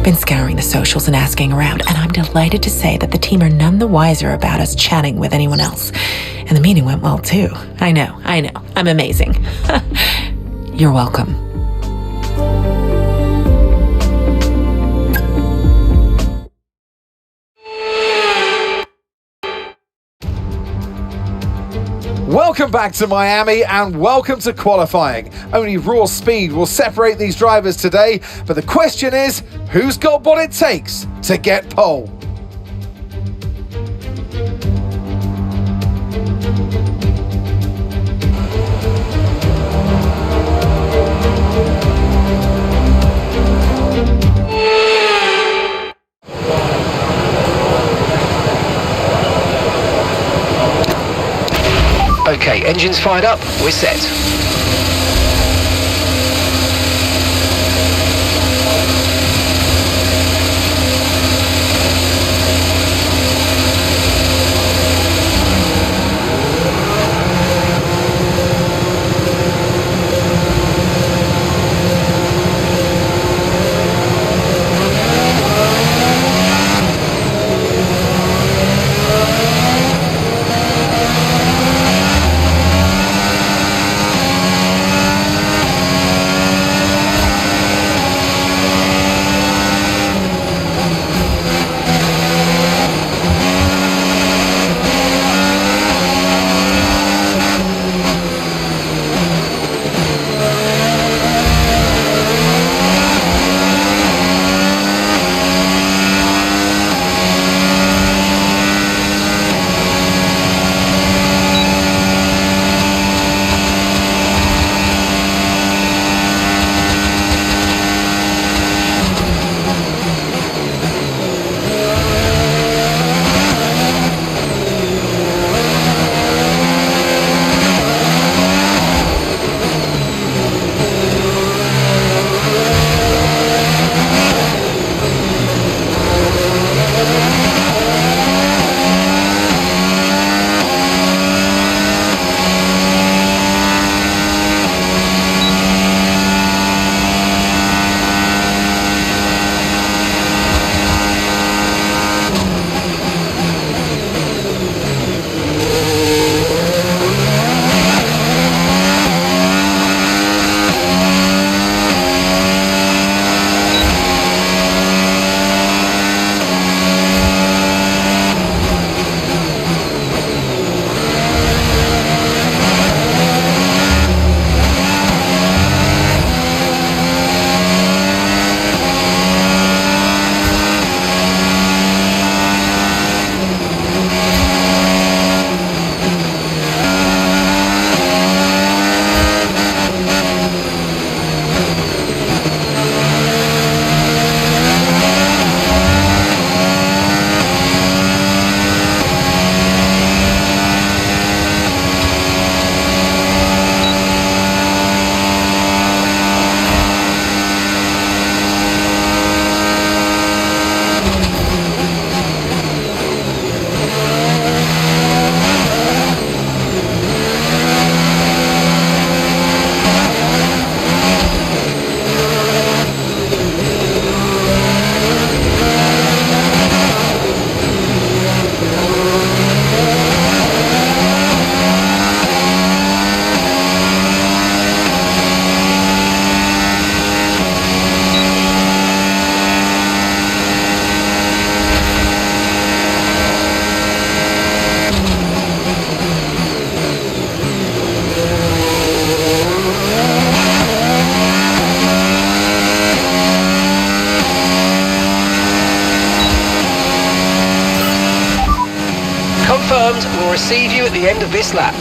been scouring the socials and asking around, and I'm delighted to say that the team are none the wiser about us chatting with anyone else. And the meeting went well, too. I know. I'm amazing. You're welcome. Welcome back to Miami and welcome to qualifying. Only raw speed will separate these drivers today, but the question is, who's got what it takes to get pole? Okay, engines fired up, we're set. Confirmed, we'll receive you at the end of this lap.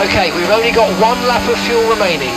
Okay, we've only got one lap of fuel remaining.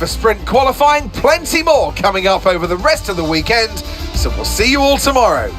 for sprint qualifying. Plenty more coming up over the rest of the weekend. So we'll see you all tomorrow.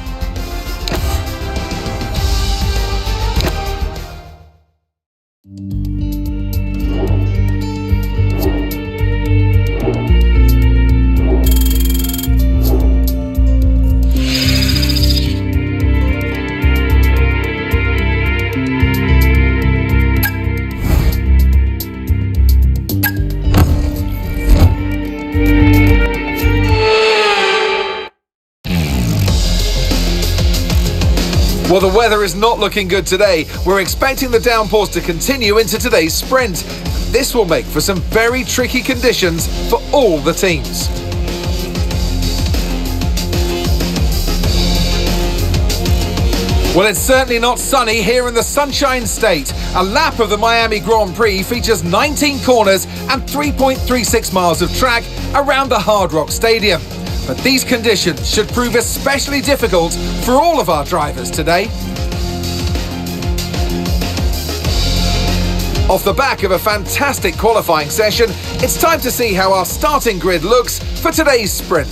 Well, the weather is not looking good today. We're expecting the downpours to continue into today's sprint. This will make for some very tricky conditions for all the teams. Well, it's certainly not sunny here in the Sunshine State. A lap of the Miami Grand Prix features 19 corners and 3.36 miles of track around the Hard Rock Stadium. But these conditions should prove especially difficult for all of our drivers today. Off the back of a fantastic qualifying session, it's time to see how our starting grid looks for today's sprint.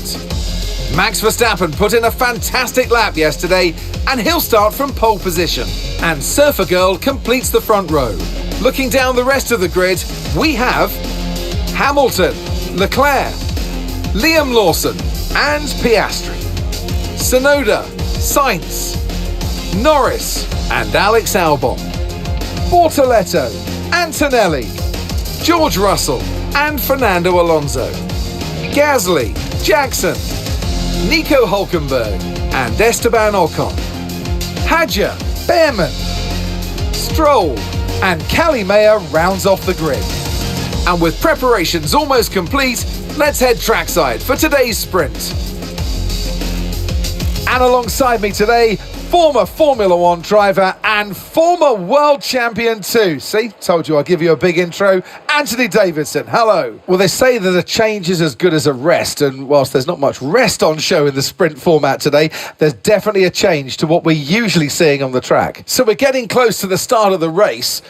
Max Verstappen put in a fantastic lap yesterday, and he'll start from pole position. And Surfer Girl completes the front row. Looking down the rest of the grid, we have Hamilton, Leclerc, Liam Lawson, and Piastri, Tsunoda, Sainz, Norris, and Alex Albon, Bortoletto, Antonelli, George Russell, and Fernando Alonso, Gasly, Jackson, Nico Hulkenberg, and Esteban Ocon, Hadjar, Behrman, Stroll, and Cali Meyer rounds off the grid. And with preparations almost complete, let's head trackside for today's sprint. And alongside me today, former Formula One driver and former world champion too. See, told you I'd give you a big intro. Anthony Davidson, hello. Well, they say that a change is as good as a rest, and whilst there's not much rest on show in the sprint format today, there's definitely a change to what we're usually seeing on the track. So we're getting close to the start of the race.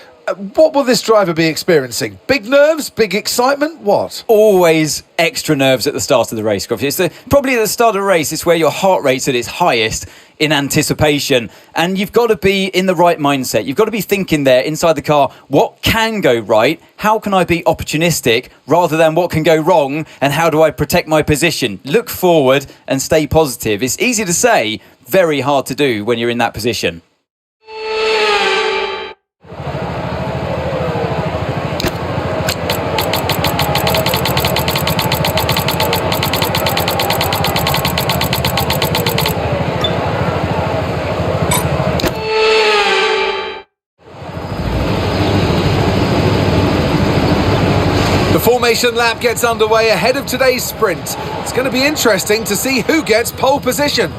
What will this driver be experiencing? Big nerves? Big excitement? What? Always extra nerves at the start of the race, Scruffy. It's probably at the start of the race, it's where your heart rate's at its highest in anticipation. And you've got to be in the right mindset. You've got to be thinking there inside the car, what can go right? How can I be opportunistic rather than what can go wrong? And how do I protect my position? Look forward and stay positive. It's easy to say, very hard to do when you're in that position. The formation lap gets underway ahead of today's sprint. It's going to be interesting to see who gets pole position.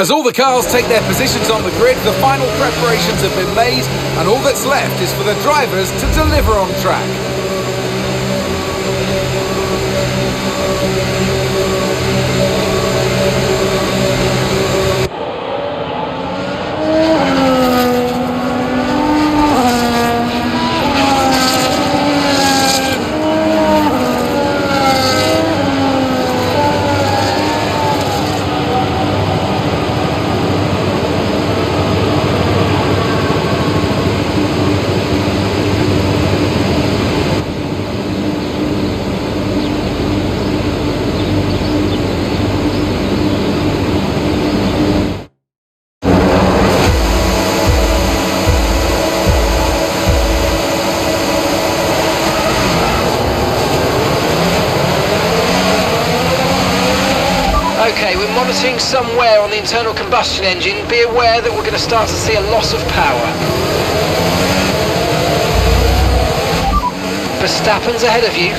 As all the cars take their positions on the grid, the final preparations have been made, and all that's left is for the drivers to deliver on track. Okay, we're monitoring some wear on the internal combustion engine. Be aware that we're going to start to see a loss of power. Verstappen's ahead of you.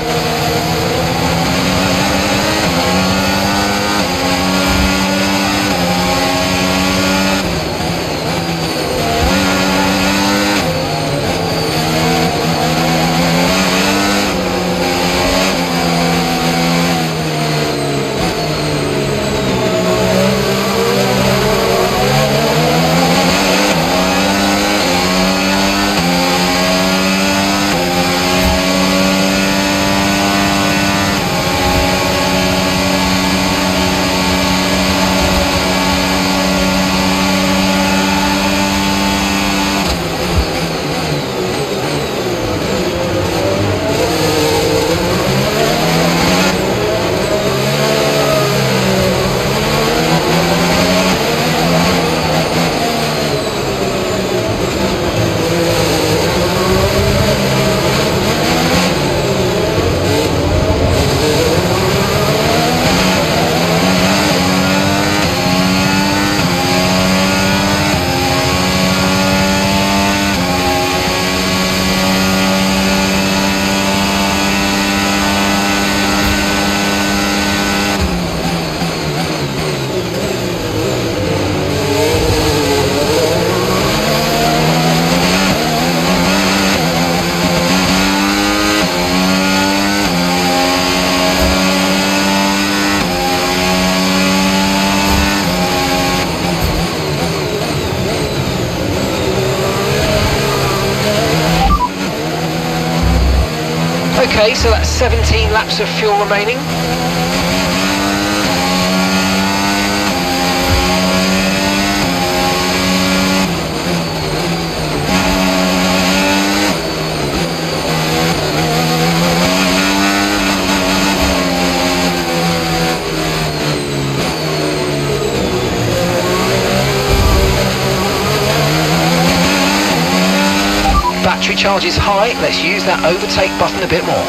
Okay, so that's 17 laps of fuel remaining. Battery charge is high, let's use that overtake button a bit more.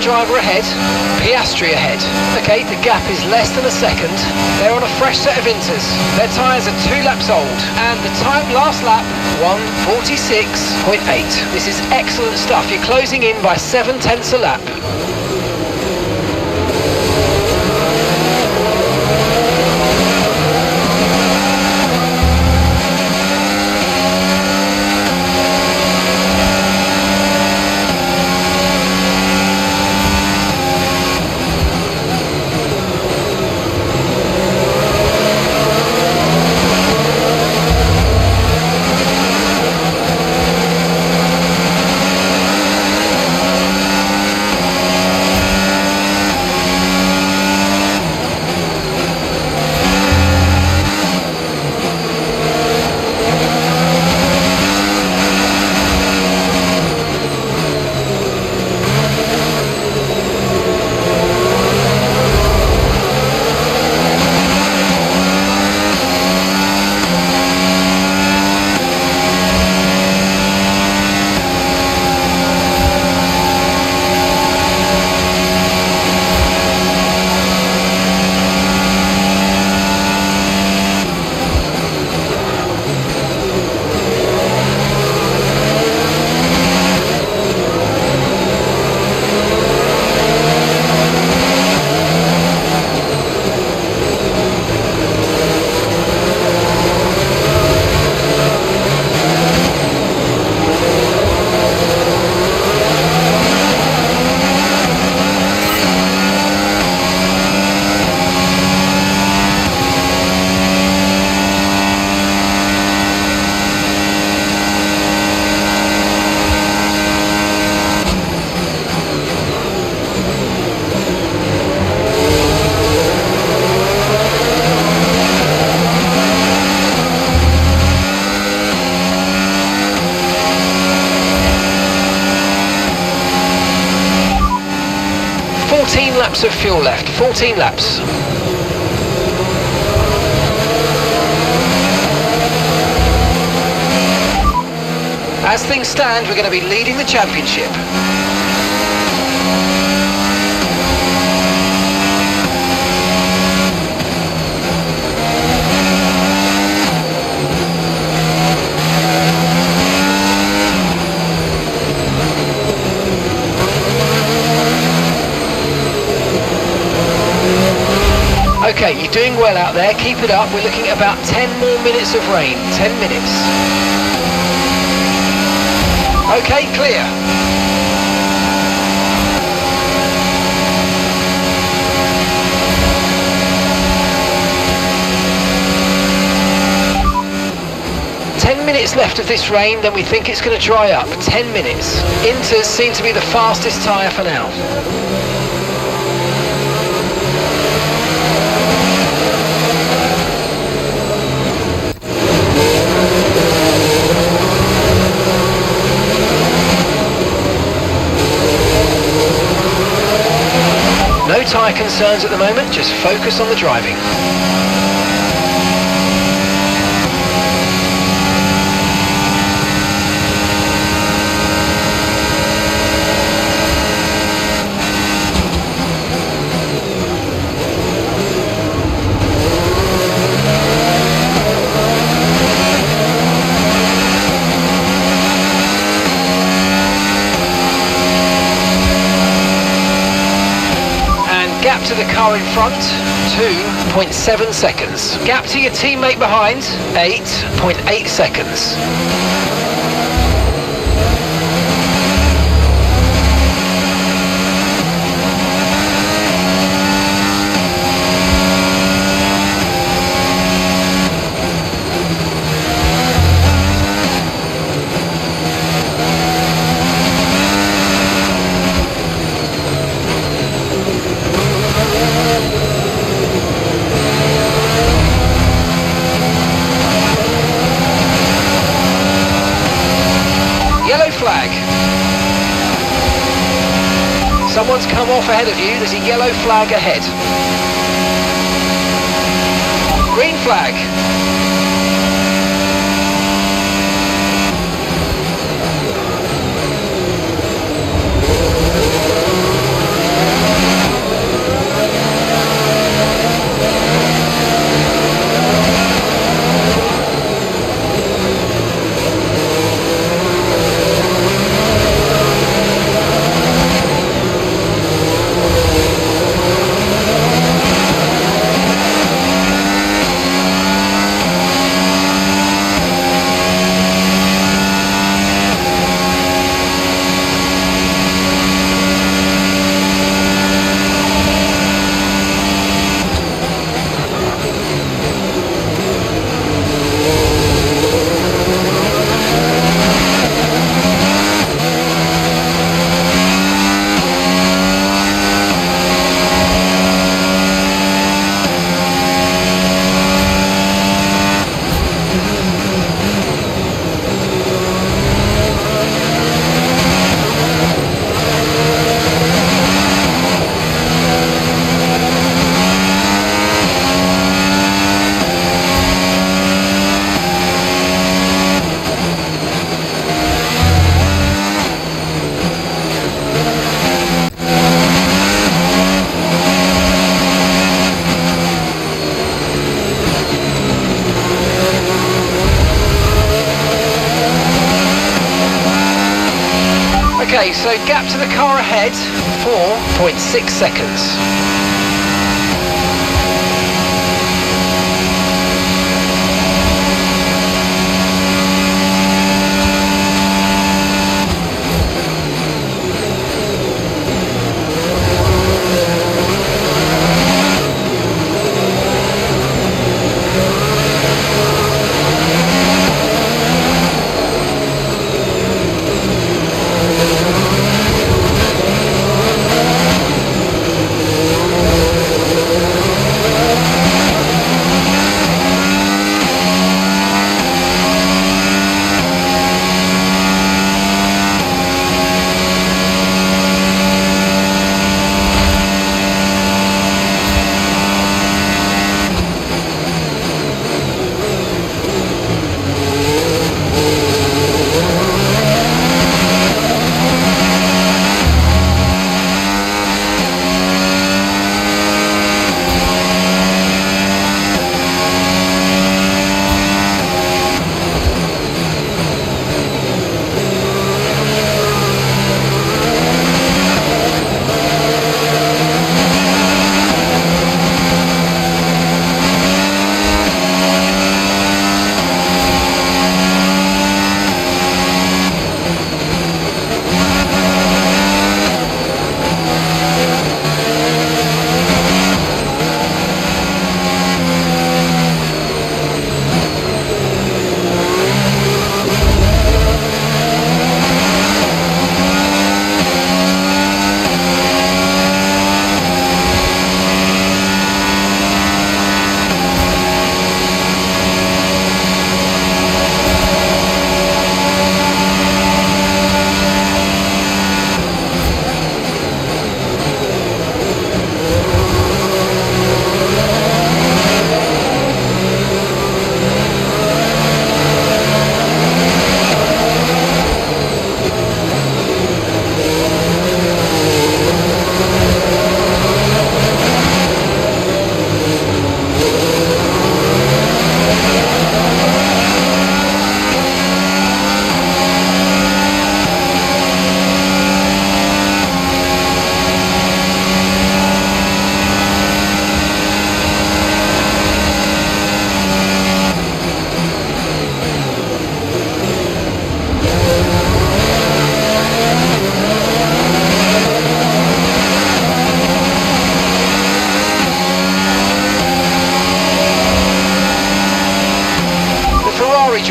Driver ahead, Piastri ahead. Okay, the gap is less than a second. They're on a fresh set of inters. Their tyres are 2 laps old, and the time last lap, 1:46.8. This is excellent stuff. You're closing in by 7/10 a lap. laps of fuel left, 14 laps. As things stand, we're going to be leading the championship. Okay, you're doing well out there, keep it up. We're looking at about 10 more minutes of rain, 10 minutes. Okay, clear. Minutes left of this rain, then we think it's going to dry up. 10 minutes. Inters seem to be the fastest tyre for now. No tyre concerns at the moment, just focus on the driving. Gap to the car in front, 2.7 seconds. Gap to your teammate behind, 8.8 seconds. Flag. Someone's come off ahead of you. There's a yellow flag ahead. Green flag. Okay, so gap to the car ahead, 4.6 seconds.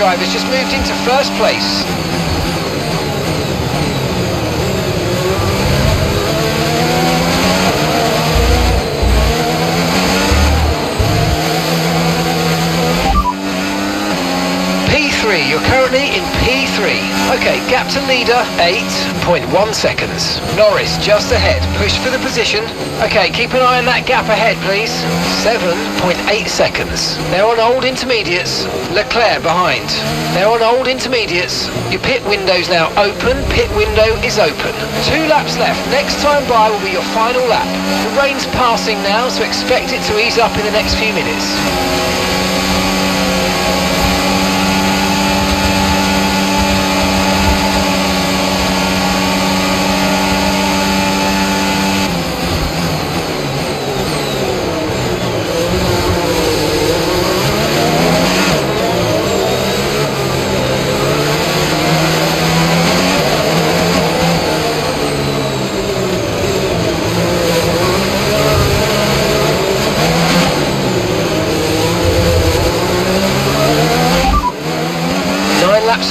driver's just moved into first place. P3, you're currently in P3. Okay, gap to leader, 8.1 seconds. Norris just ahead, push for the position. Okay, keep an eye on that gap ahead, please. 7.8 seconds. They're on old intermediates. Leclerc behind. They're on old intermediates. Your pit window's now open. Pit window is open. 2 laps left. Next time by will be your final lap. The rain's passing now, so expect it to ease up in the next few minutes.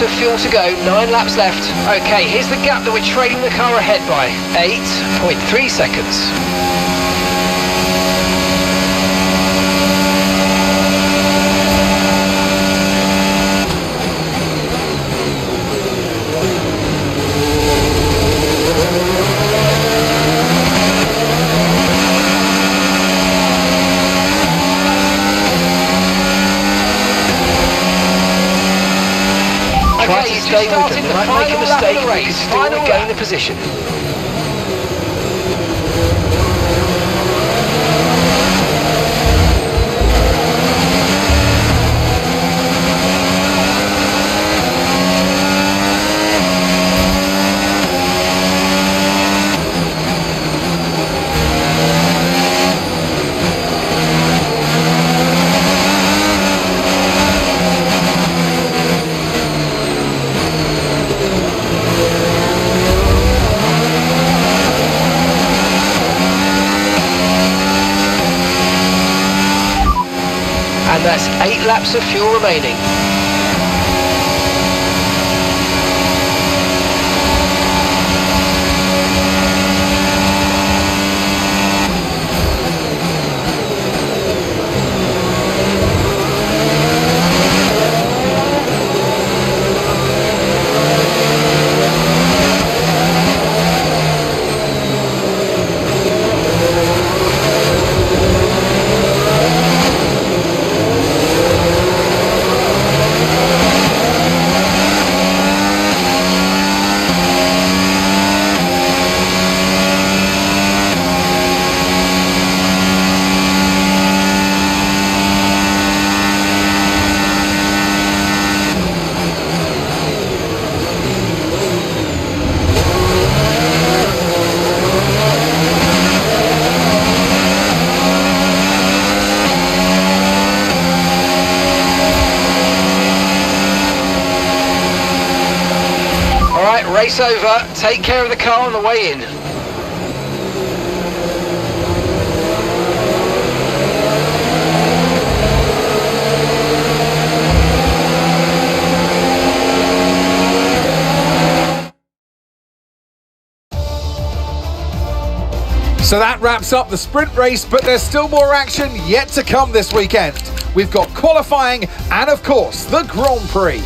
Of fuel to go, 9 laps left. Okay, here's the gap that we're trailing the car ahead by, 8.3 seconds. Stay with them. They might make a mistake, but you can still regain the position. And that's 8 laps of fuel remaining. Race over, take care of the car on the way in. So that wraps up the sprint race, but there's still more action yet to come this weekend. We've got qualifying and, of course, the Grand Prix.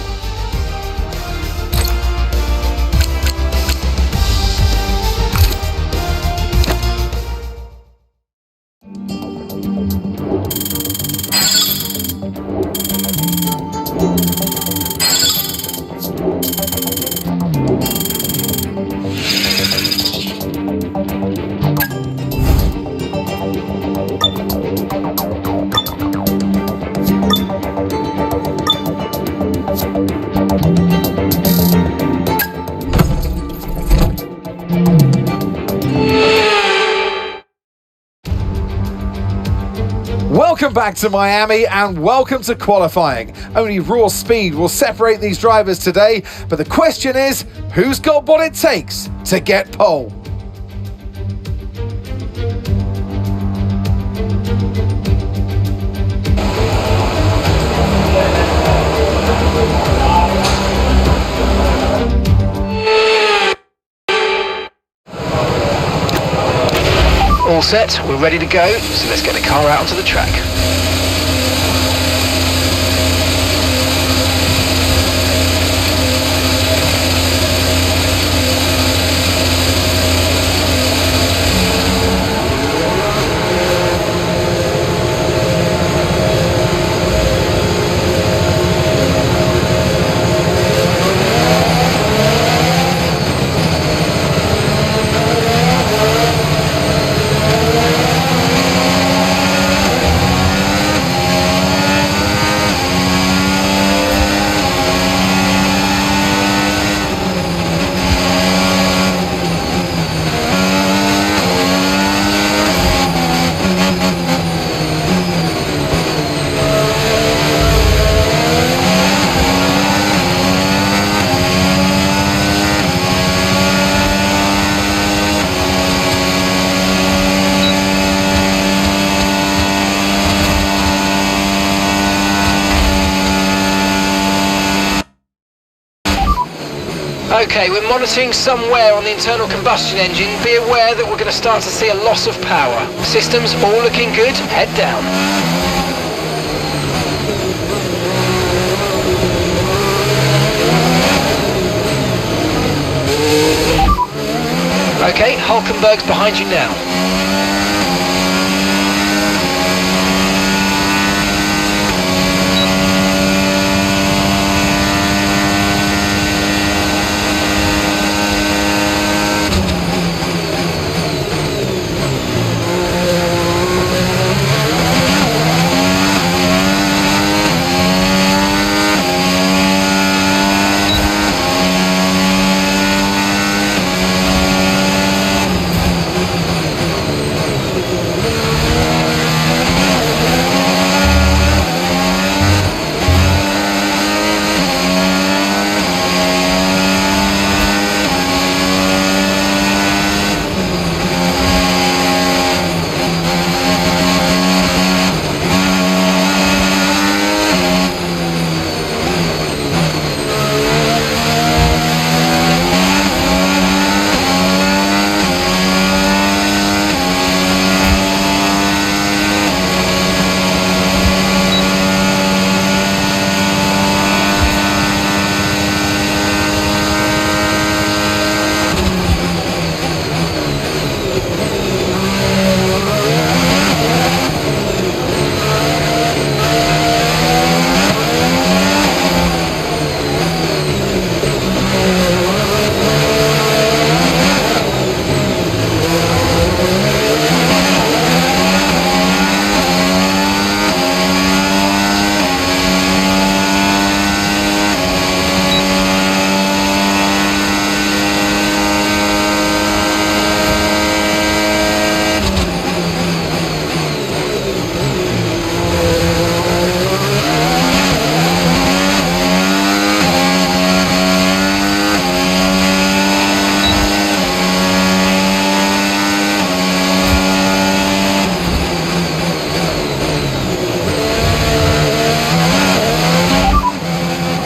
Welcome back to Miami and welcome to qualifying. Only raw speed will separate these drivers today, but the question is, who's got what it takes to get pole? All set, we're ready to go, so let's get the car out onto the track. Okay, we're monitoring some wear on the internal combustion engine. Be aware that we're going to start to see a loss of power. Systems all looking good. Head down. Okay, Hulkenberg's behind you now.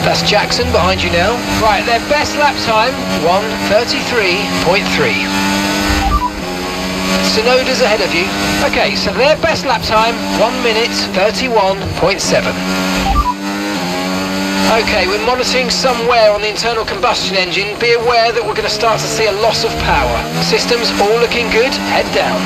That's Jackson behind you now. Right, their best lap time, 1:33.3. Sonoda's ahead of you. Okay, so their best lap time, 1:31.7. Okay, we're monitoring some wear on the internal combustion engine. Be aware that we're going to start to see a loss of power. Systems all looking good. Head down.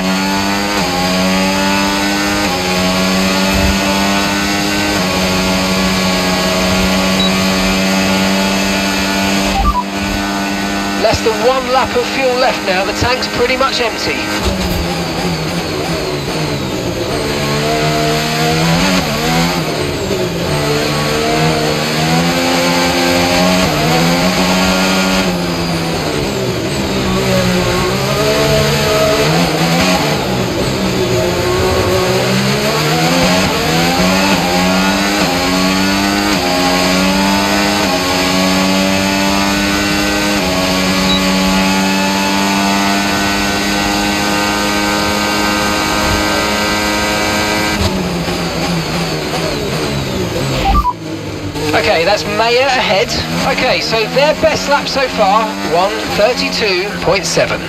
Less than one lap of fuel left now. The tank's pretty much empty. Okay, that's Mayer ahead. Okay, so their best lap so far, 1:32.7.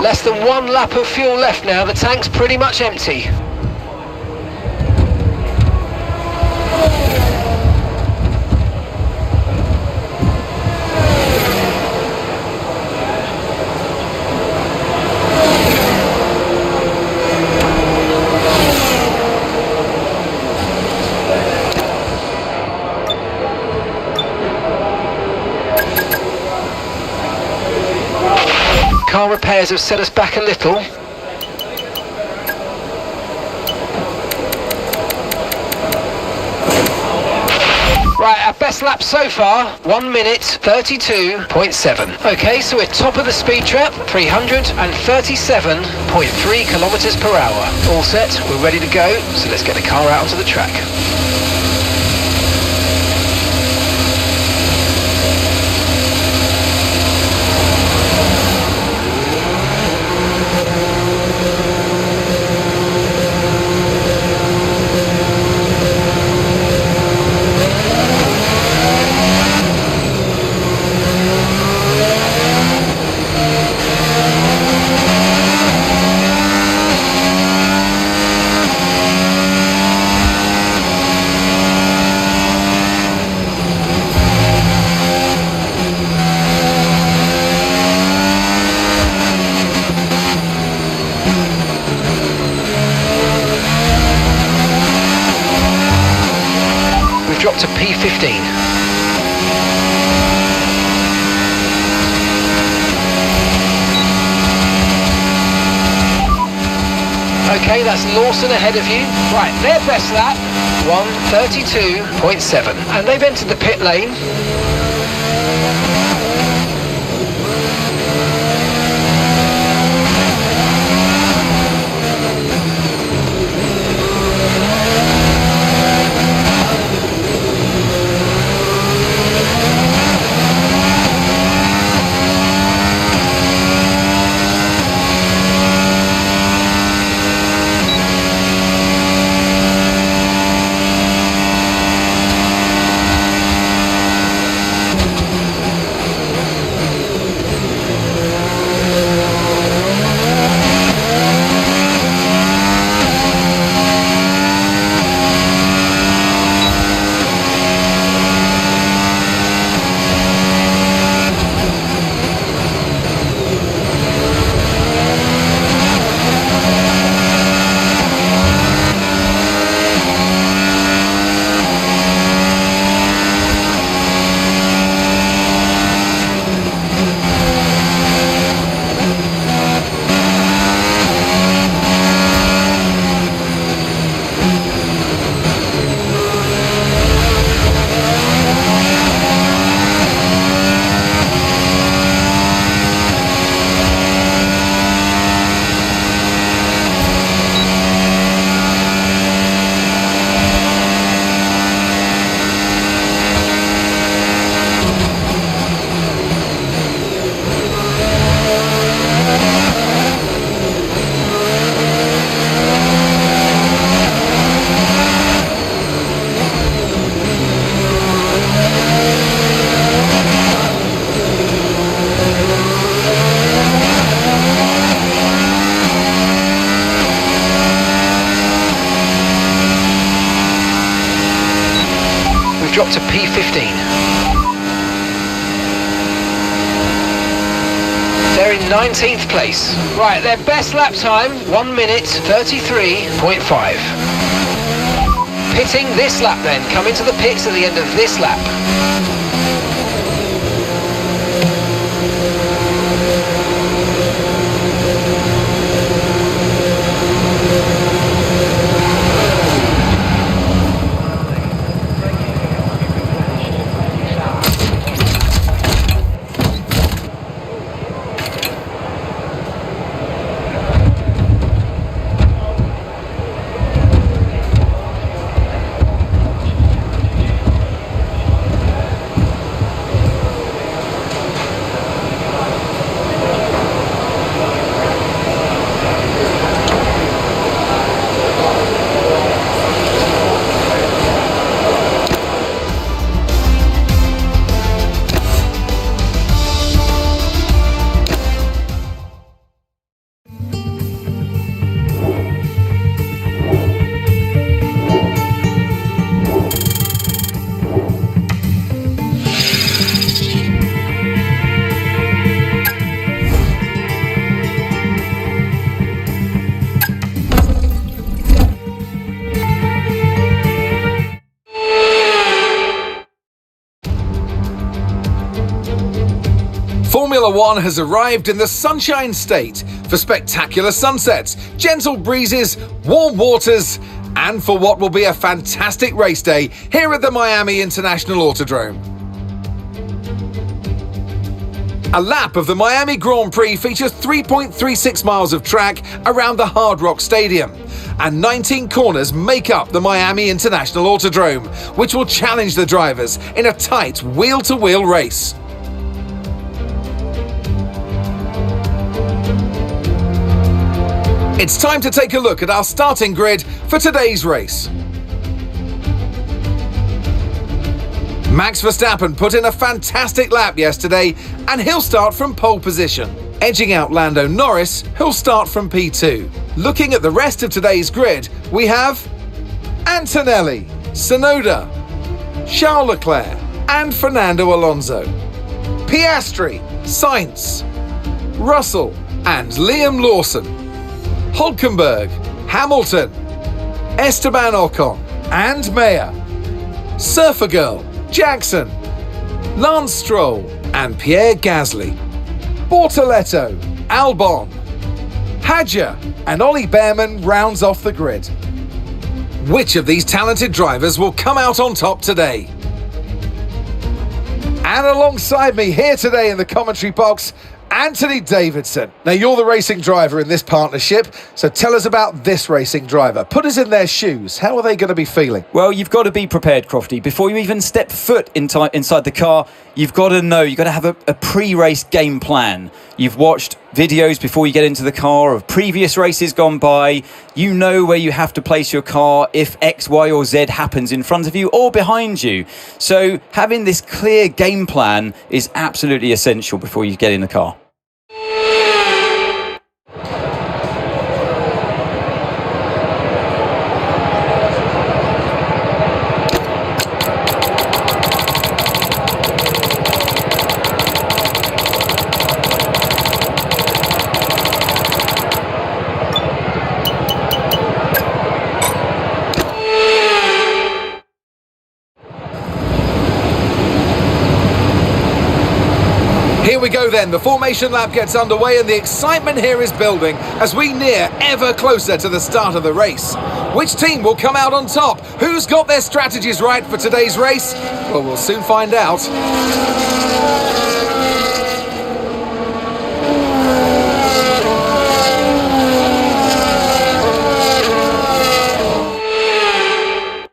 Less than 1 lap of fuel left now. The tank's pretty much empty. Car repairs have set us back a little. Right, our best lap so far, 1 minute 32.7. Okay, so we're top of the speed trap, 337.3 kilometers per hour. All set, we're ready to go, so let's get the car out onto the track. Drop to P15. Okay, that's Lawson ahead of you. Right, their best lap, 1:32.7. And they've entered the pit lane. Drop to P15. They're in 19th place. Right, their best lap time, 1 minute 33.5. Pitting this lap then, come into the pits at the end of this lap. Formula One has arrived in the Sunshine State for spectacular sunsets, gentle breezes, warm waters, and for what will be a fantastic race day here at the Miami International Autodrome. A lap of the Miami Grand Prix features 3.36 miles of track around the Hard Rock Stadium, and 19 corners make up the Miami International Autodrome, which will challenge the drivers in a tight wheel-to-wheel race. It's time to take a look at our starting grid for today's race. Max Verstappen put in a fantastic lap yesterday, and he'll start from pole position, edging out Lando Norris, who'll start from P2. Looking at the rest of today's grid, we have Antonelli, Tsunoda, Charles Leclerc, and Fernando Alonso, Piastri, Sainz, Russell, and Liam Lawson, Hülkenberg, Hamilton, Esteban Ocon, and Mayer, Surfer Girl, Jackson, Lance Stroll, and Pierre Gasly, Bortoletto, Albon, Hadjar, and Ollie Behrman rounds off the grid. Which of these talented drivers will come out on top today? And alongside me here today in the commentary box, Anthony Davidson. Now, you're the racing driver in this partnership, so tell us about this racing driver. Put us in their shoes. How are they going to be feeling? Well, you've got to be prepared, Crofty. Before you even step foot inside the car, you've got to know, you've got to have a pre-race game plan. You've watched videos before you get into the car of previous races gone by. You know where you have to place your car if X, Y or Z happens in front of you or behind you. So having this clear game plan is absolutely essential before you get in the car. Here we go then, the formation lap gets underway and the excitement here is building as we near ever closer to the start of the race. Which team will come out on top? Who's got their strategies right for today's race? Well, we'll soon find out.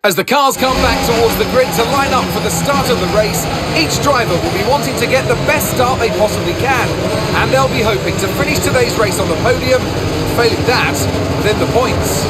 As the cars come back towards the grid to line up for the start of the race, each driver will be wanting to get the best start they possibly can, and they'll be hoping to finish today's race on the podium, failing that, within the points.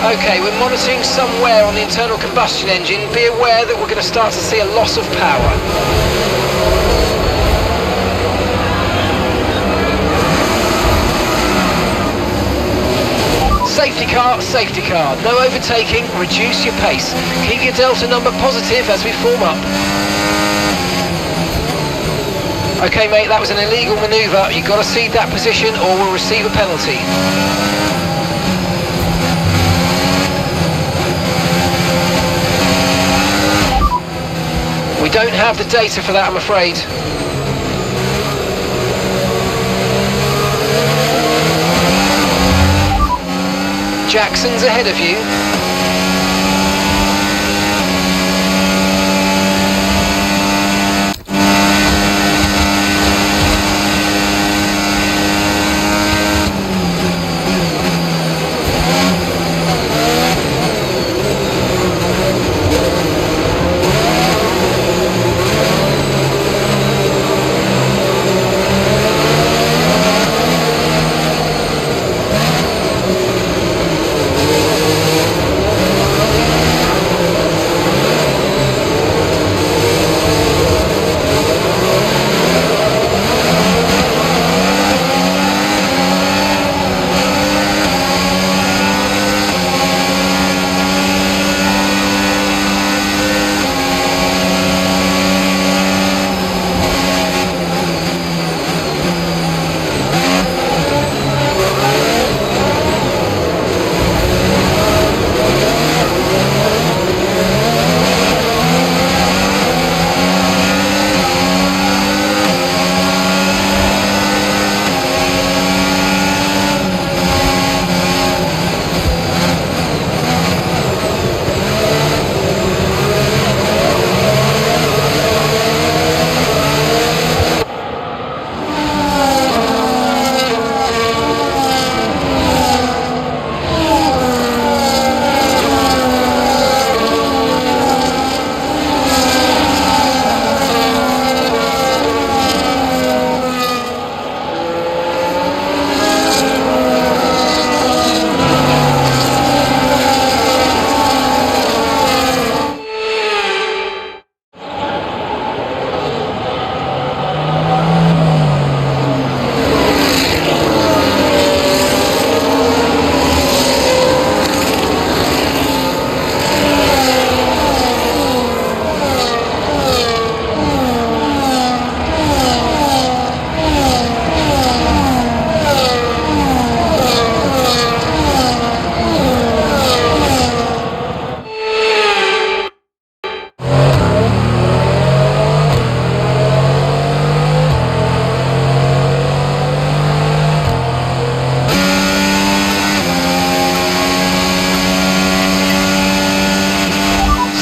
Okay, we're monitoring some wear on the internal combustion engine. Be aware that we're going to start to see a loss of power. Safety car. No overtaking, reduce your pace. Keep your delta number positive as we form up. Okay, mate, that was an illegal manoeuvre. You've got to cede that position or we'll receive a penalty. We don't have the data for that, I'm afraid. Jackson's ahead of you.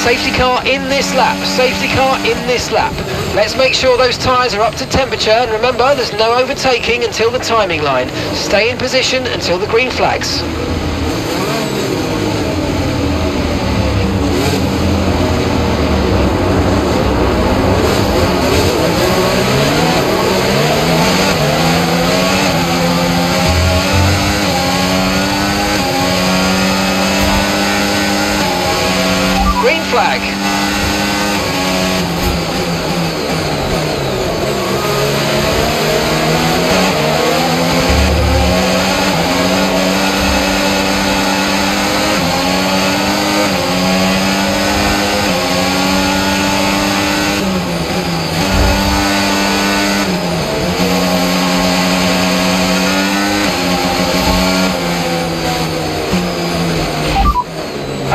Safety car in this lap. Safety car in this lap. Let's make sure those tyres are up to temperature, and remember, there's no overtaking until the timing line. Stay in position until the green flags. Green flag.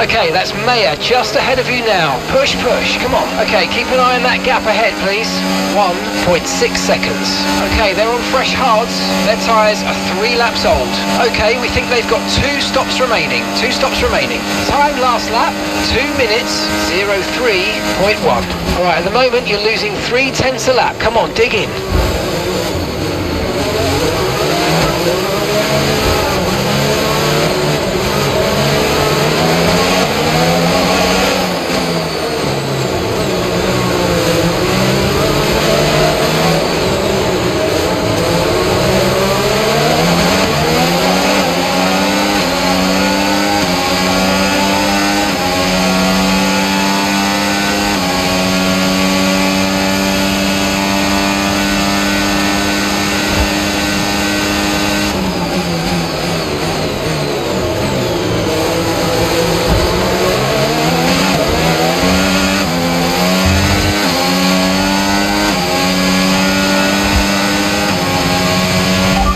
Okay, that's Maya just ahead of you now. Push, push, come on. Okay, keep an eye on that gap ahead, please. 1.6 seconds. Okay, they're on fresh hards. Their tyres are 3 laps old. Okay, we think they've got 2 stops remaining. 2 stops remaining. Time last lap, 2 minutes, 03.1. All right, at the moment, you're losing 0.3 a lap. Come on, dig in.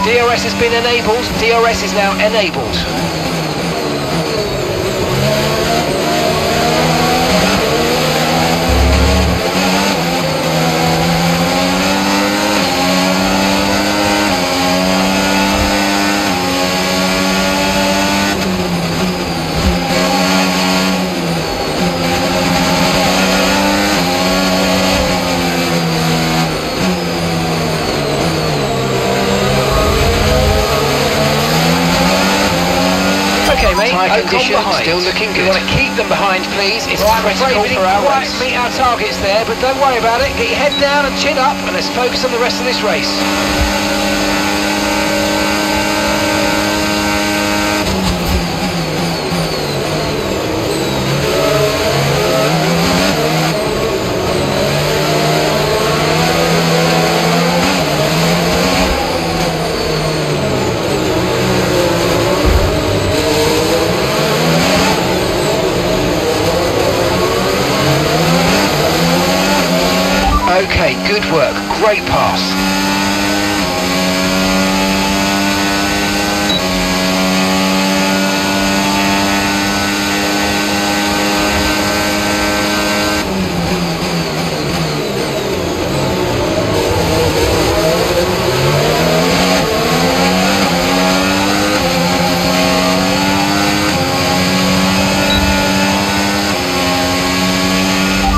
DRS has been enabled. DRS is now enabled. Tyre condition still looking good. You want to keep them behind, please. It's critical for our race. Meet our targets there, but don't worry about it. Get your head down and chin up, and let's focus on the rest of this race. Okay, good work. Great pass.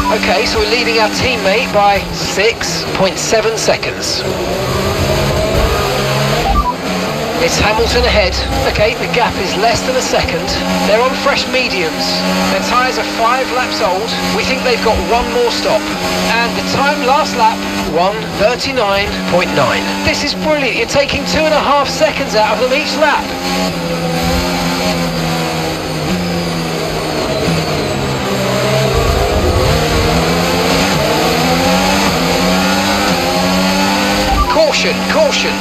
Okay, so we're leading our teammate by 6.7 seconds. It's Hamilton ahead. Okay, the gap is less than a second. They're on fresh mediums. Their tyres are 5 laps old. We think they've got 1 more stop. And the time last lap, 1:39.9. This is brilliant. You're taking 2.5 seconds out of them each lap. Caution, caution.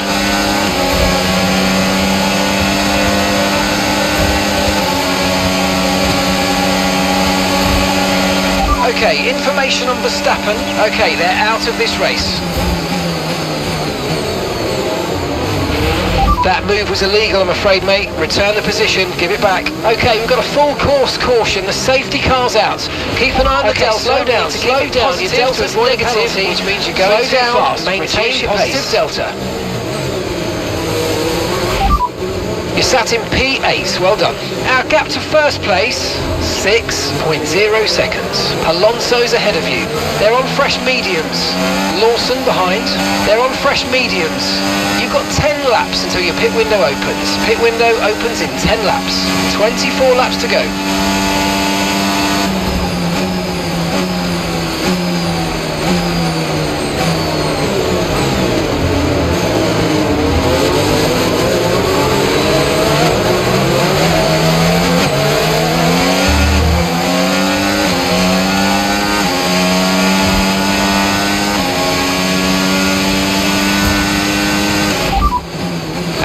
Okay, information on Verstappen. Okay, they're out of this race. That move was illegal, I'm afraid, mate. Return the position, give it back. Okay, we've got a full course caution. The safety car's out. Keep an eye on the delta. Slow down, slow down. Your delta's negative, which means you're going too fast. Maintain your positive delta. Your sat in P8, well done. Our gap to first place, 6.0 seconds. Alonso's ahead of you. They're on fresh mediums. Lawson behind. They're on fresh mediums. You've got 10 laps until your pit window opens. Pit window opens in 10 laps. 24 laps to go.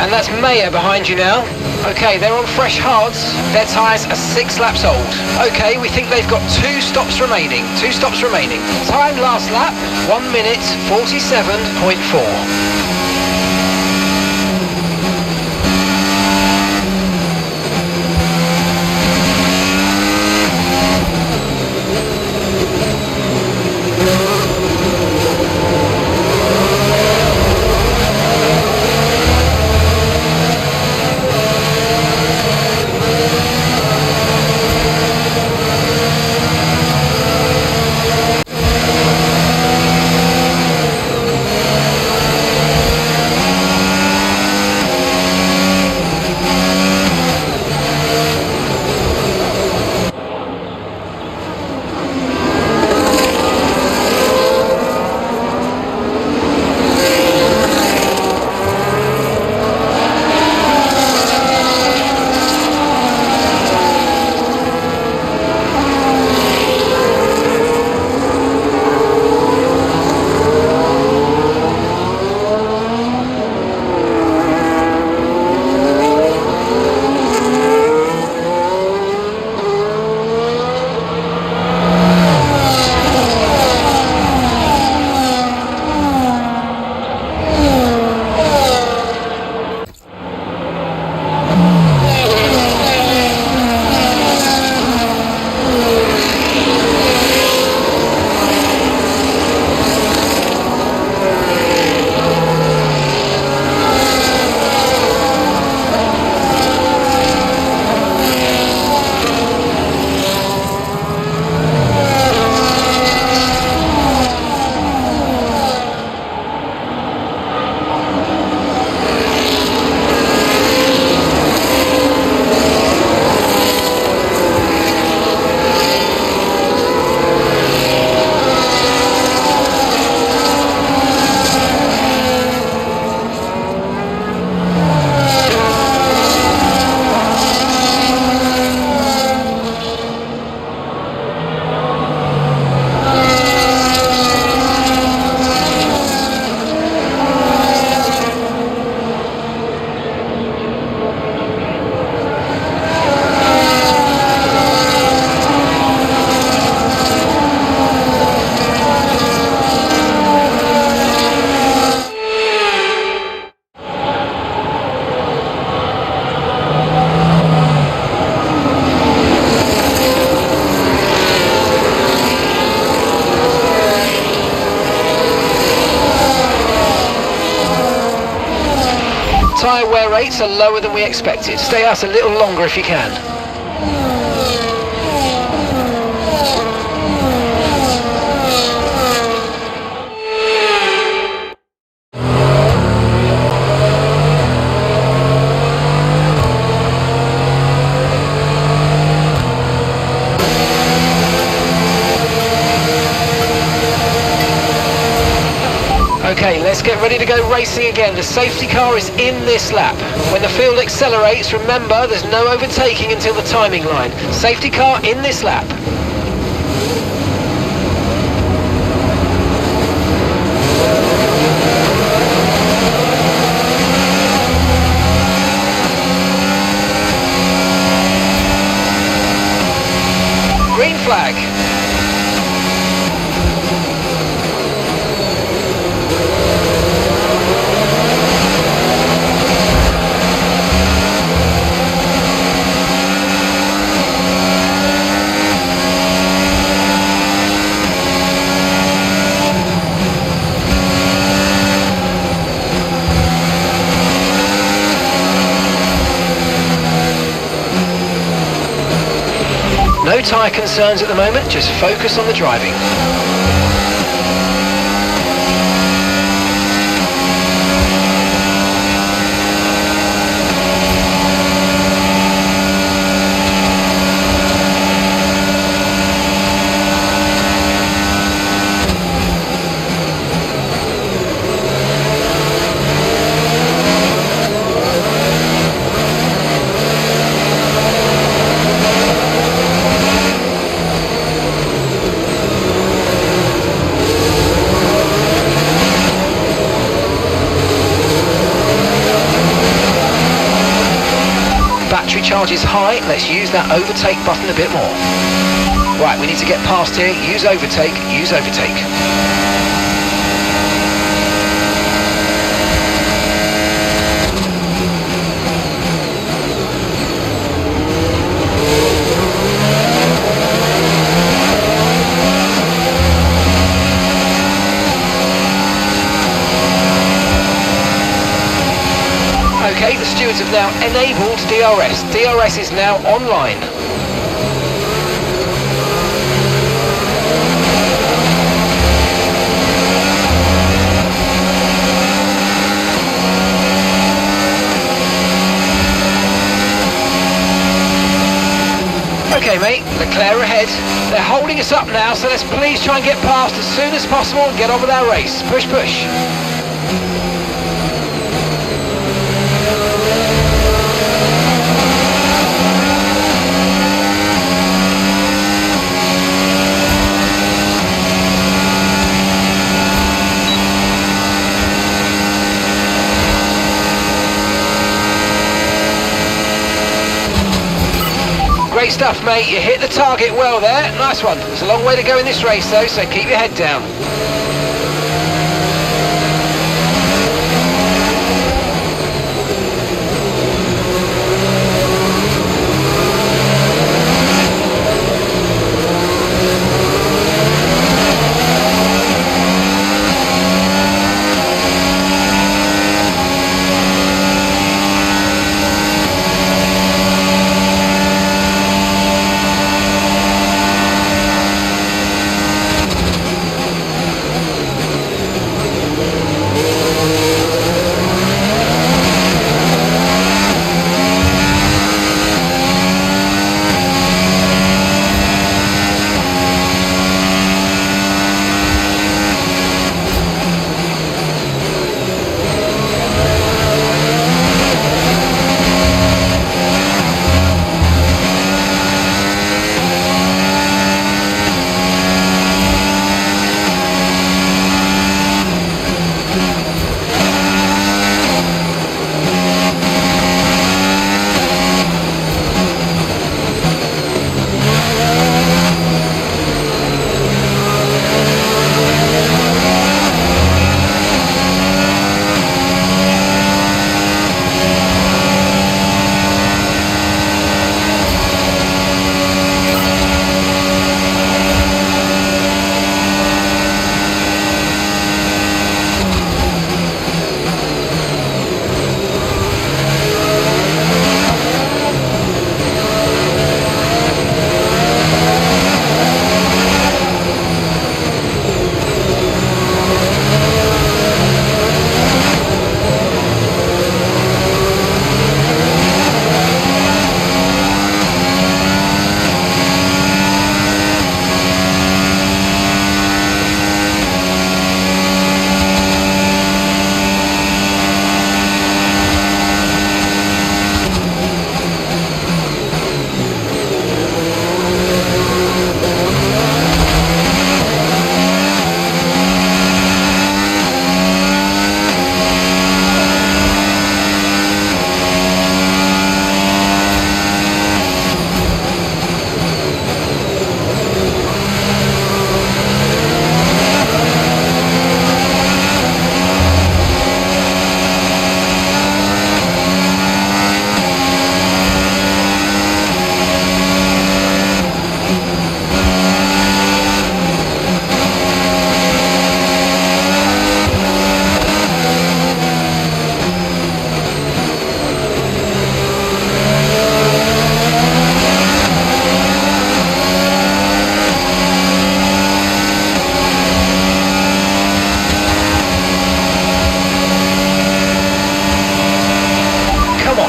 And that's Mayer behind you now. Okay, they're on fresh hards. Their tyres are 6 laps old. Okay, we think they've got 2 stops remaining. 2 stops remaining. Time last lap, 1 minute 47.4. Tyre wear rates are lower than we expected. Stay out a little longer if you can. Okay, let's get ready to go racing again. The safety car is in this lap. When the field accelerates, remember there's no overtaking until the timing line. Safety car in this lap. Green flag. No tyre concerns at the moment, just focus on the driving. Battery charge is high, let's use that overtake button a bit more. Right, we need to get past here, use overtake, use overtake. Okay, the stewards have now enabled DRS. DRS is now online. Okay mate, Leclerc ahead. They're holding us up now, so let's please try and get past as soon as possible and get on with our race. Push, push. Great stuff, mate. You hit the target well there. Nice one. There's a long way to go in this race, though, so keep your head down.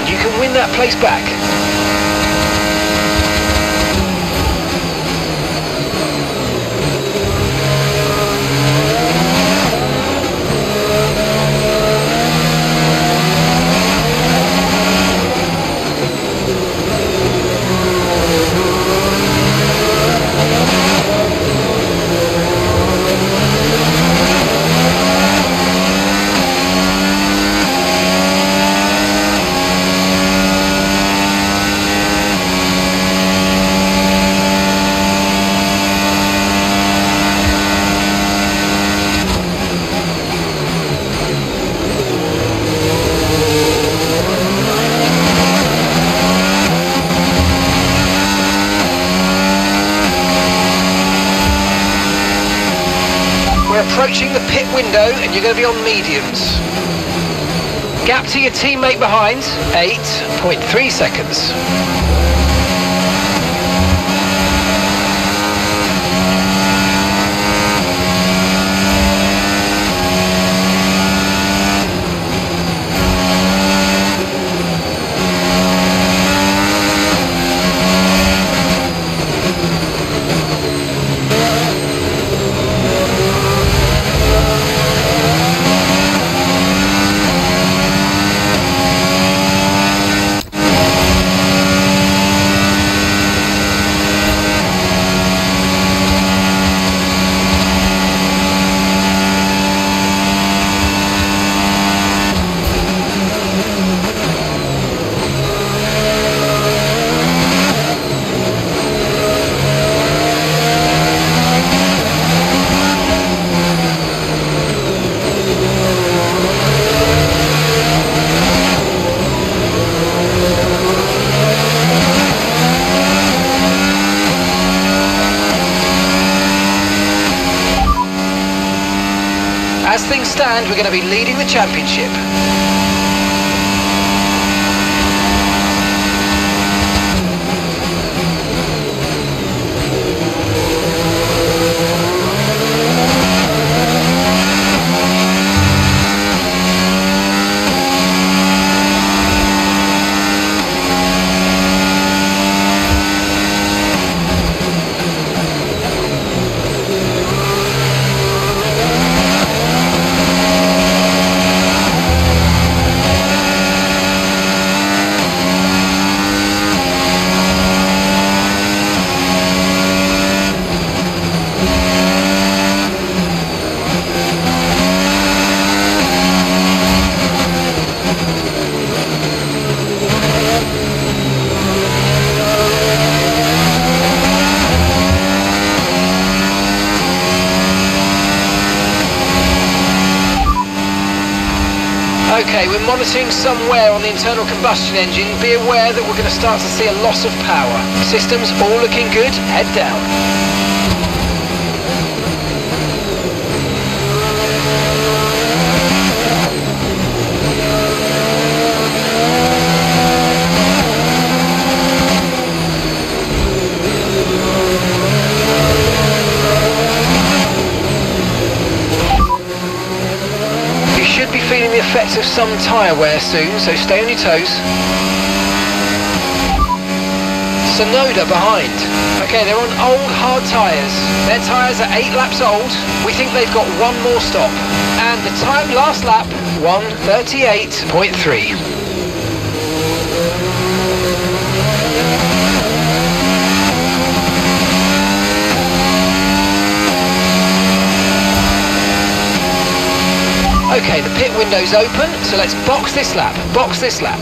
on, you can win that place back. Approaching the pit window and you're going to be on mediums. Gap to your teammate behind, 8.3 seconds. As things stand, we're going to be leading the championship. Okay, we're monitoring some wear on the internal combustion engine. Be aware that we're going to start to see a loss of power. Systems all looking good, head down. Be feeling the effects of some tyre wear soon, so stay on your toes. Sonoda behind. Okay, they're on old hard tyres. Their tyres are 8 laps old. We think they've got one more stop. And the time last lap, 1:38.3. Okay, the pit window's open, so let's box this lap, box this lap.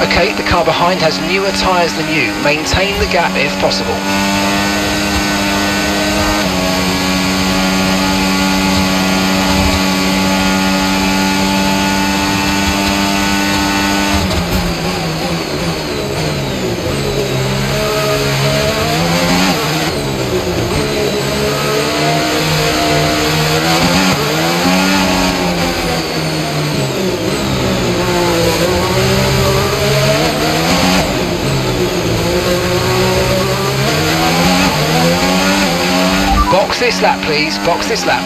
Okay, the car behind has newer tyres than you. Maintain the gap if possible. lap, please. Box this lap.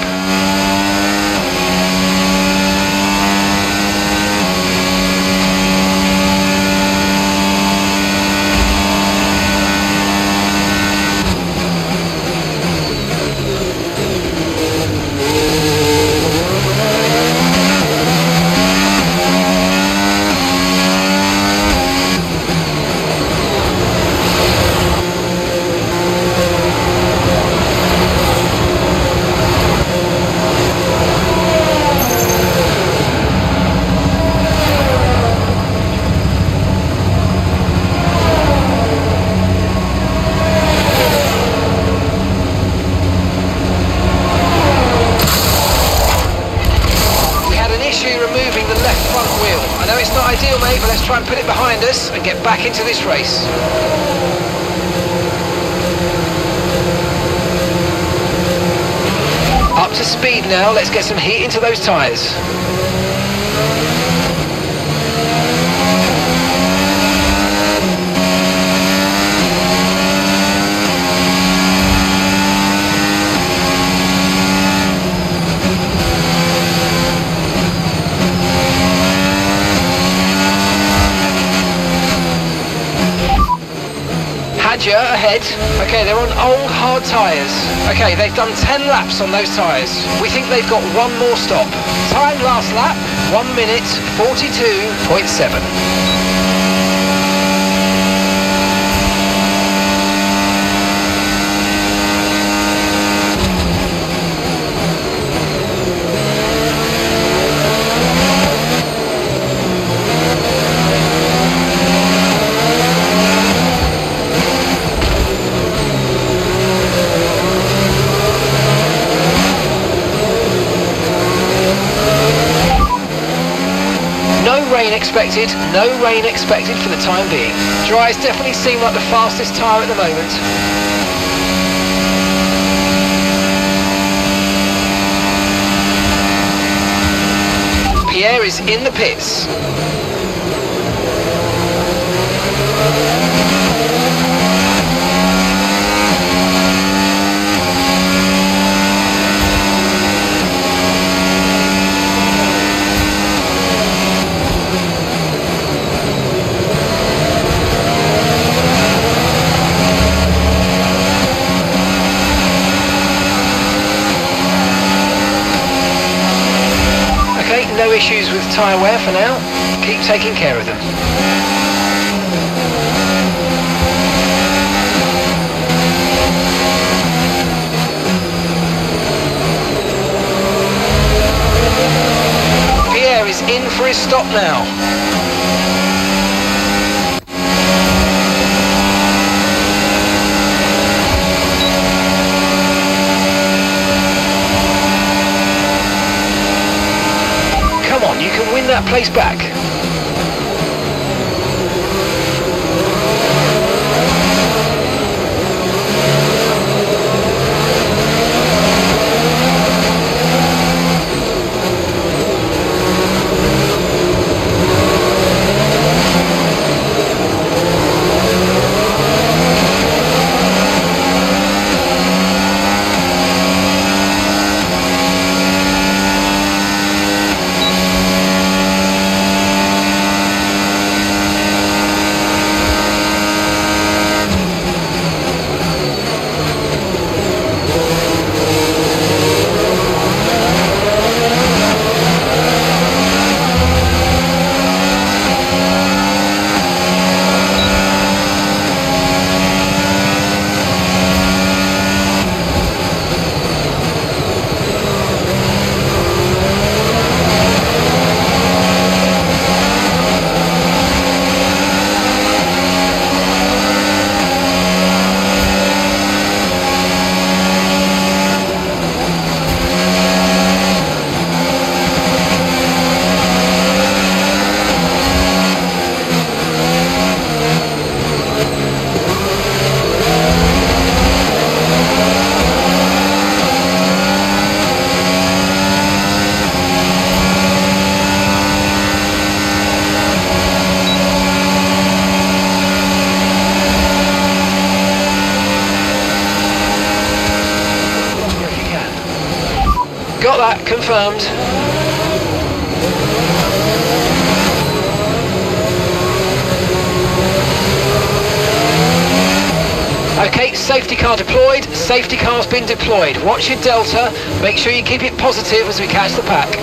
Ideal, mate, but let's try and put it behind us and get back into this race. Up to speed now, let's get some heat into those tyres. Ahead. Okay, they're on old hard tyres. Okay, they've done 10 laps on those tyres. We think they've got one more stop. Time last lap, 1 minute 42.7. Expected, no rain expected for the time being. Dries definitely seem like the fastest tyre at the moment. Pierre is in the pits. No issues with tyre wear for now. Keep taking care of them. Pierre is in for his stop now. You can win that place back. flat, confirmed. Okay, safety car deployed, safety car's been deployed. Watch your delta, make sure you keep it positive as we catch the pack.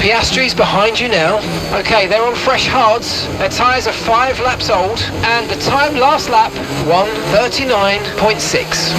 Piastri's behind you now. Okay, they're on fresh hards. Their tyres are 5 laps old, and the time last lap, 1:39.6.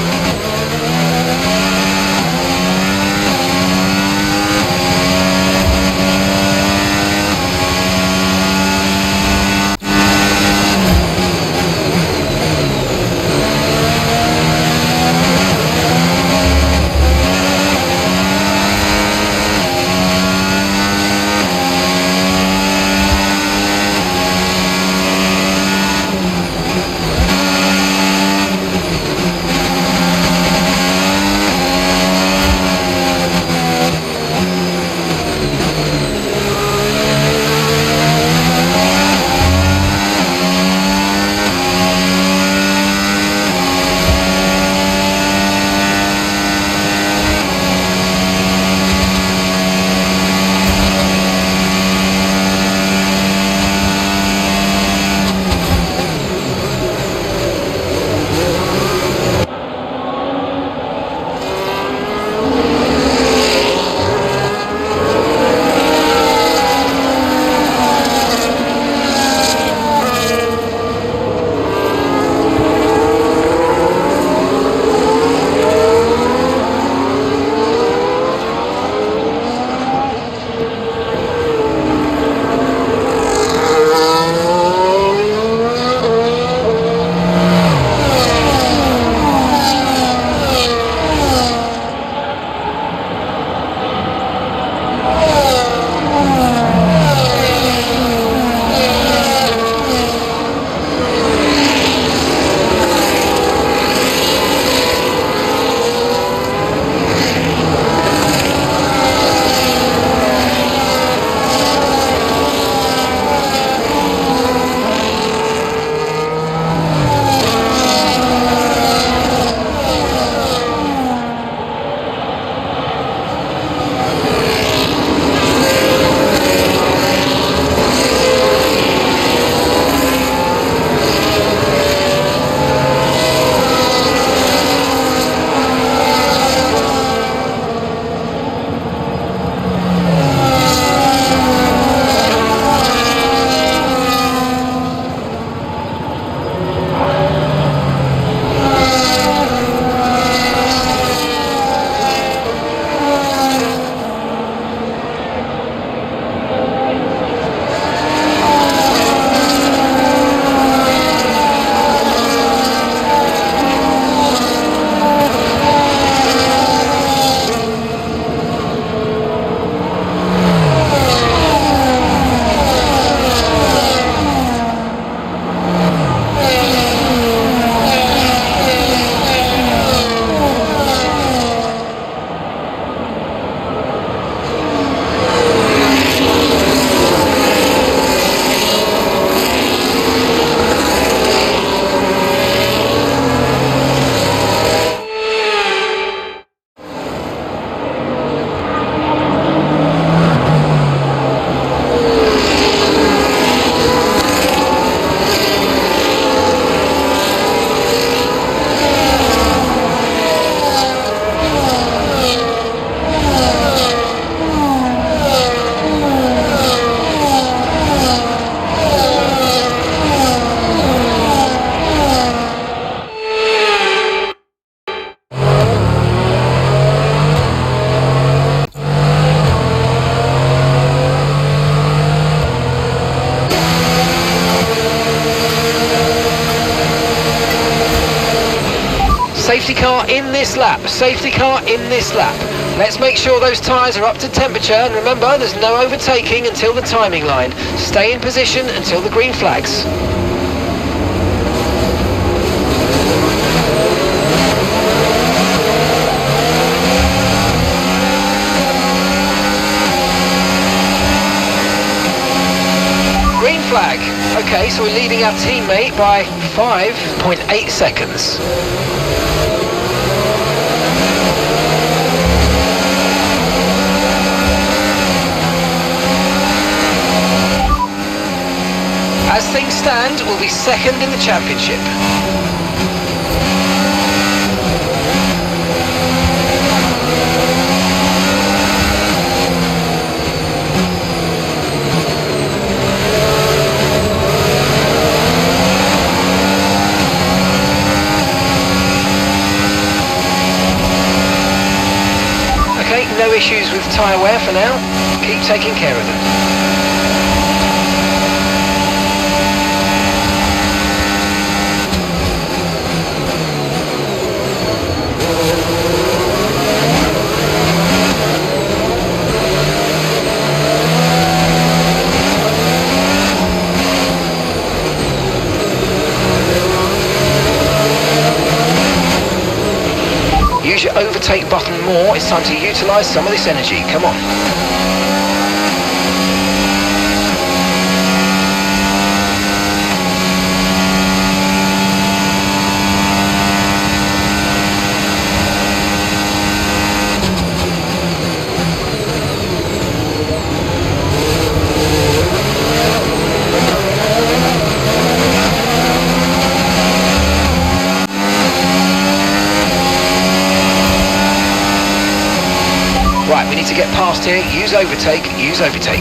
Safety car in this lap, safety car in this lap. Let's make sure those tyres are up to temperature, and remember, there's no overtaking until the timing line. Stay in position until the green flags. Okay, so we're leading our teammate by 5.8 seconds. As things stand, we'll be second in the championship. Okay, no issues with tyre wear for now. Keep taking care of them. Use your overtake button more. It's time to utilise some of this energy. Come on. Right, we need to get past here. Use overtake, use overtake.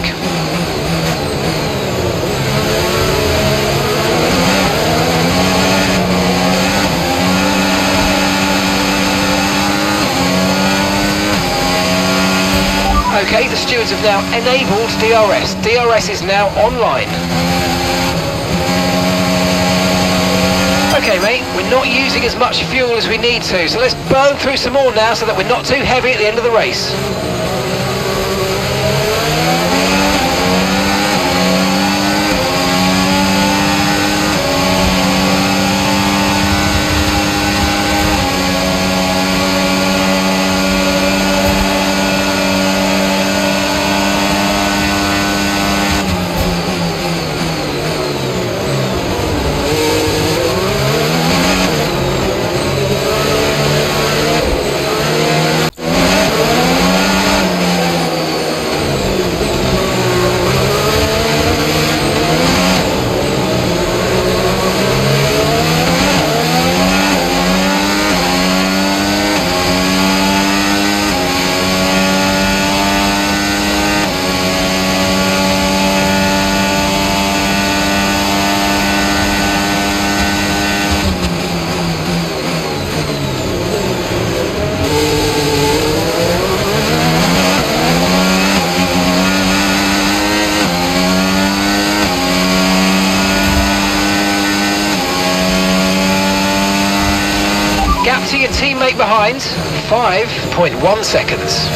Okay, the stewards have now enabled DRS. DRS is now online. Okay, mate, we're not using as much fuel as we need to, so let's burn through some more now so that we're not too heavy at the end of the race. Gap to your teammate behind, 5.1 seconds.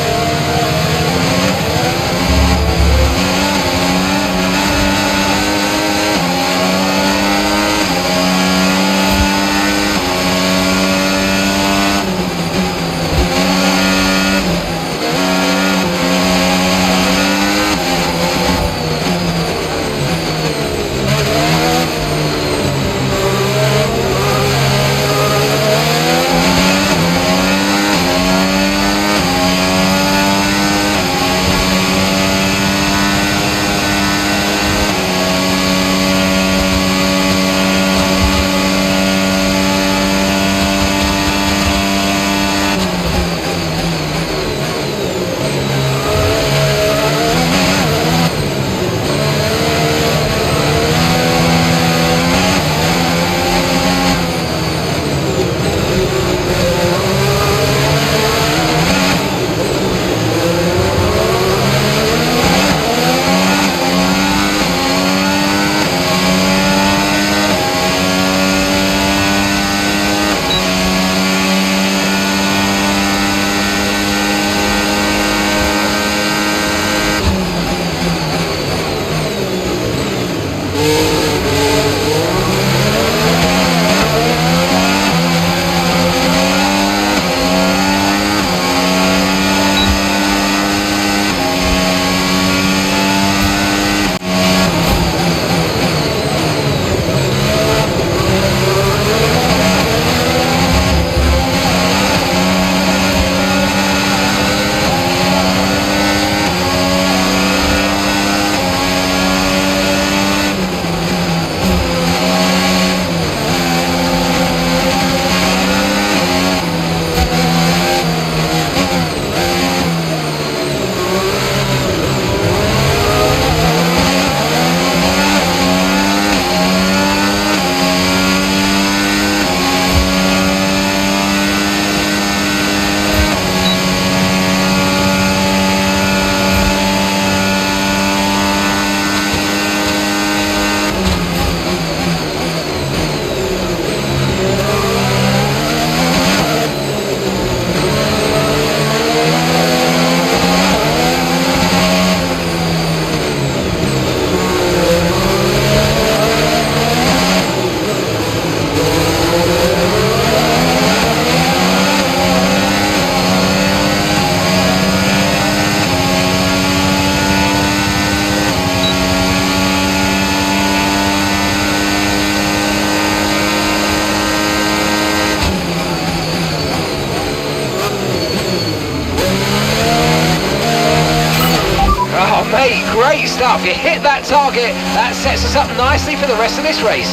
Great stuff. You hit that target. That sets us up nicely for the rest of this race.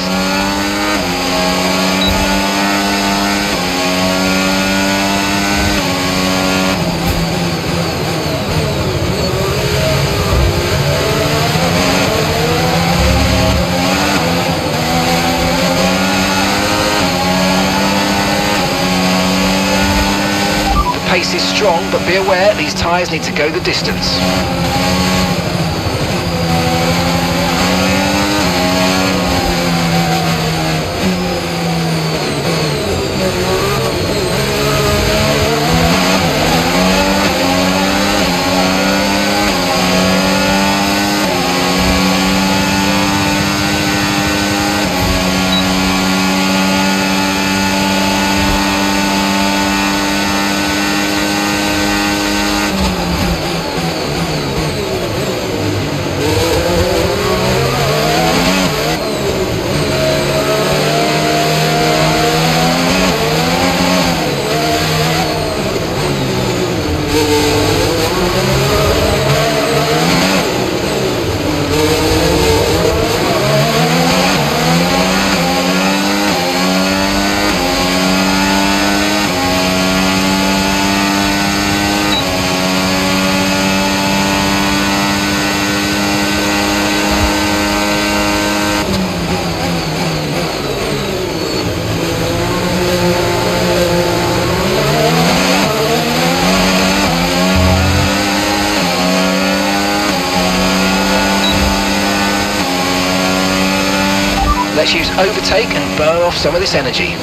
Pace is strong, but be aware these tyres need to go the distance. Let's use overtake and burn off some of this energy.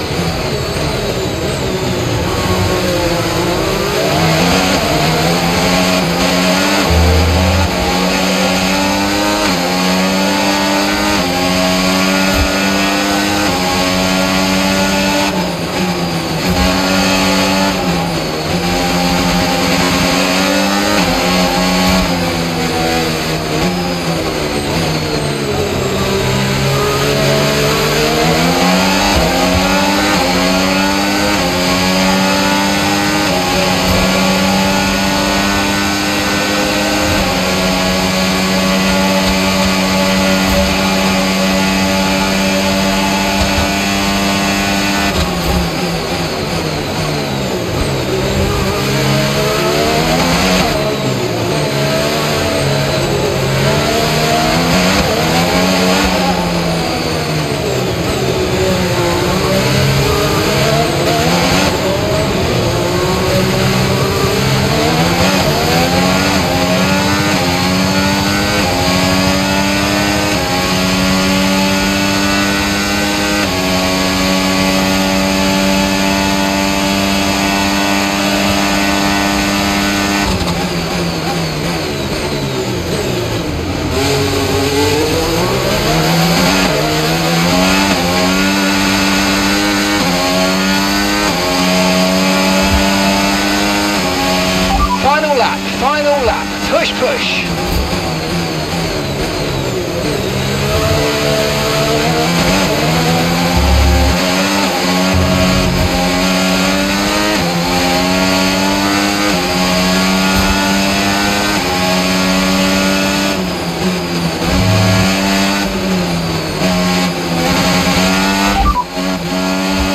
Final lap, push, push.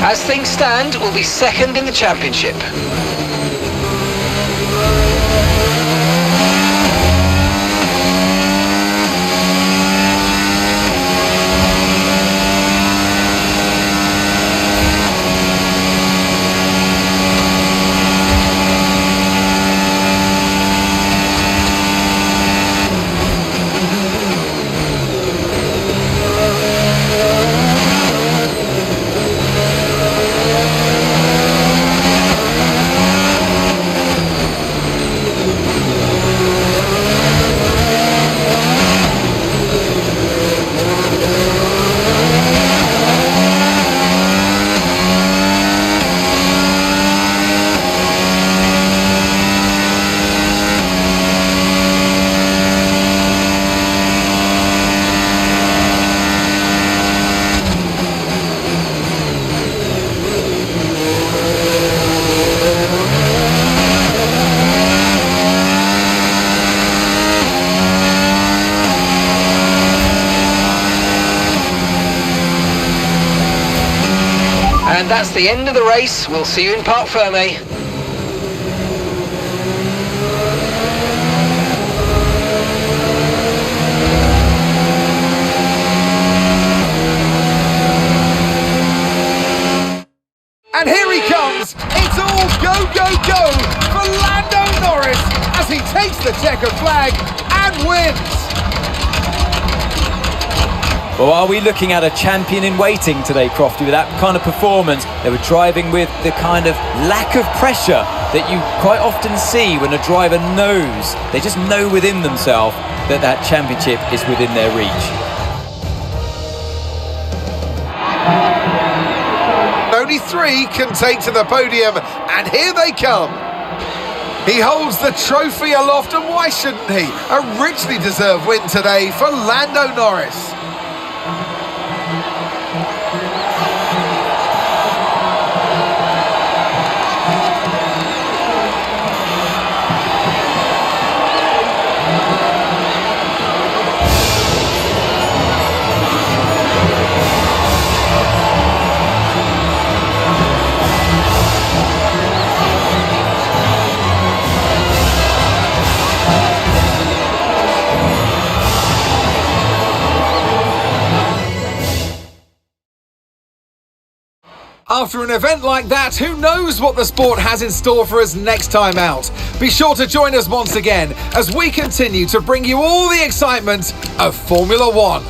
As things stand, we'll be second in the championship. That's the end of the race. We'll see you in Parc Fermé. And here he comes! It's all go, go, go for Lando Norris as he takes the checkered flag and wins! Well, are we looking at a champion in waiting today, Crofty, with that kind of performance? They were driving with the kind of lack of pressure that you quite often see when a driver knows, they just know within themselves that that championship is within their reach. Only 3 can take to the podium, and here they come. He holds the trophy aloft, and why shouldn't he? A richly deserved win today for Lando Norris. After an event like that, who knows what the sport has in store for us next time out? Be sure to join us once again as we continue to bring you all the excitement of Formula One.